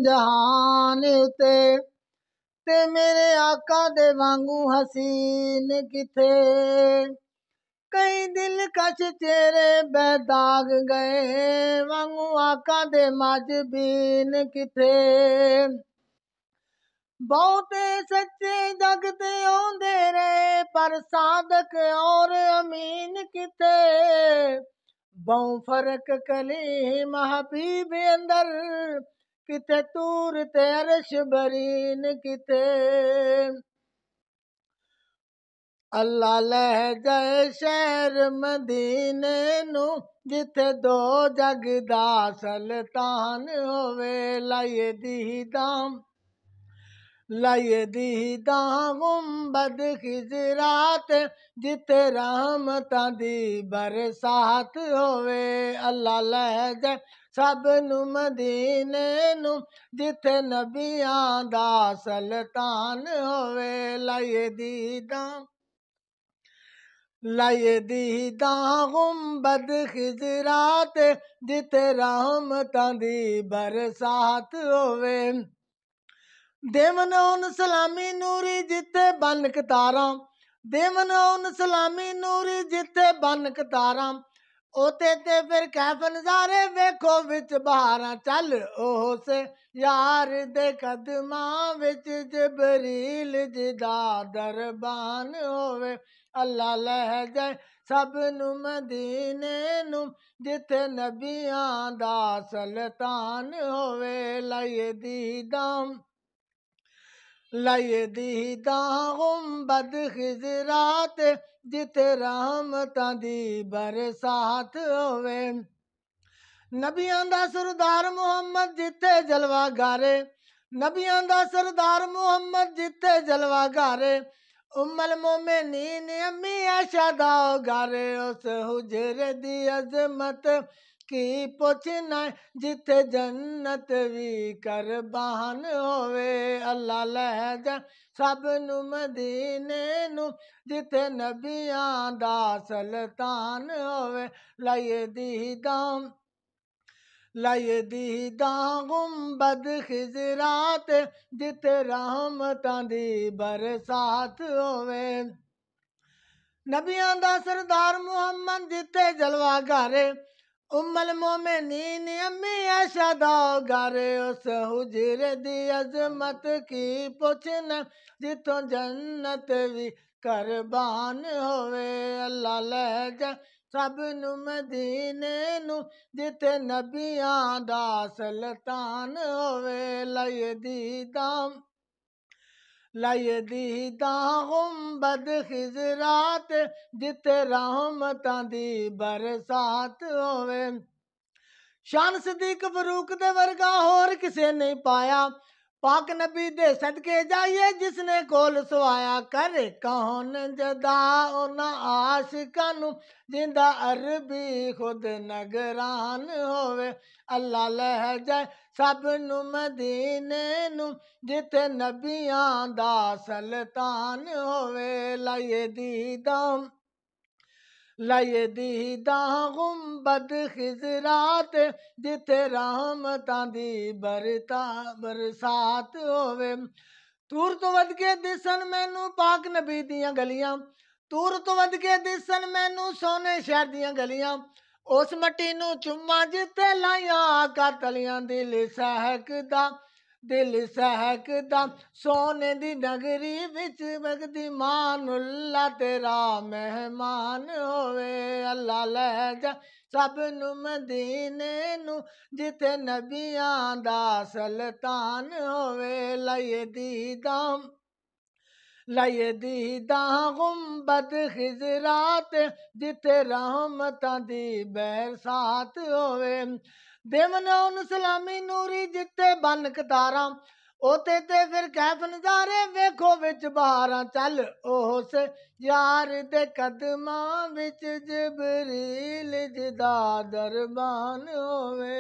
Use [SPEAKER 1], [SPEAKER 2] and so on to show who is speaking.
[SPEAKER 1] जहान उते ते मेरे आका दे वांगू हसीन किथे। कई दिलकश चेहरे बेदाग गए वांगू आका दे मजबीन किथे। बहुते सच्चे जगते आंदे रहे पर सादक और अमीन किथे। बहु फर्क कलीम हबीब अंदर किथे तूर ते अरश बरीन किथे। अल्लाह लह जाए शहर मदीने नू जिथे दो जग दा सुल्तान होवे। लाइए दीदाम गुंबद खिजरात जिथे रहमतां दी बरसात होवे। अल्लाह लह जाए सब नू मदीने नू जिथे नबियां दा सुल्तान होवे। लाइए दीदां गुंबद खिजरात जिथे रहमतां दी बरसात होवे। देवन उन सलामी नूरी जिथे बन कतारां देवन उन सलामी नूरी जिथे बन कतारां ओते ते फिर कैफ नजारे वेखो विच बहारां। चल ओह से यार दे कदमां विच जबरील जिदा दरबान होवे। अल्लाह लह जाए सब नू मदीने नू जिथे नबियां दा सुल्तान होवे। लाइए दीदां गुंबद खिजरात जिथे रहमतां दी बरसात होवे। नबियां दा सरदार मुहम्मद जिथे जलवा गारे नबियां दा सरदार मुहम्मद जिथे जलवा गारे। उम्मल मोमिनीन अम्मी आयशा दा घर उस हुजरे दी अजमत की पुछना जिथे जन्नत भी करबान होवे। अल्लाह लह जा सब नू मदीने नू जिथे नबियां दा सुल्तान होवे। लाइए दीदां गुंबद खिजरात जिथे रहमतां दी बरसात होवे। नबियां दा सरदार मुहम्मद जिथे जलवा गारे उम्मल मोमिनीन अम्मी आयशा दा घर उस हुजरे दी अजमत की पुछना जिथों जन्नत भी करबान होवे। अल्लाह लह जा सब नू मदीने नू जिथे नबियां दा सुल्तान होवे। लाइए दीदां गुंबद खिजरात जिथे रहमतां दी बरसात होवे। शान सदीक फरूक दे वर्गा होर किसे नहीं पाया पाक नबी दे सदके जाइए जिसने कोल सवाया। करे कौन जदा उन्हां आशिकां नू जिंदा अरबी खुद नगरान होवे। अल्लाह लह जाए सब नू मदीने नू जिथे नबियां दा सुल्तान होवे। लाइए दीदां गुंबद खिजरात जिथे रहमतां दी बरसात होवे। तूर तो वध के दिसन मैनू पाक नबी दियां गलियां तूर तो वध के दिसन मैनू सोने शहर दियां गलियां। उस मट्टी नू चुम्मा जिथे लाइयां आका तलियां। दिल सहकदा सोने दी नगरी विच वगदी मानुल्ला तेरा मेहमान होवे। अल्लाह लह जा सब नू मदीने नू जिथे नबियां दा सुल्तान होवे। लाइए दीदां गुंबद खिजरात जिथे रहमतां दी बरसात होवे। देवन उन सलामी नूरी जिथे बन कतारां ओते ते फिर कैफ नजारे वेखो विच बहारां। चल ओह से यार दे कदमां विच जबरील जिदा दरबान होवे।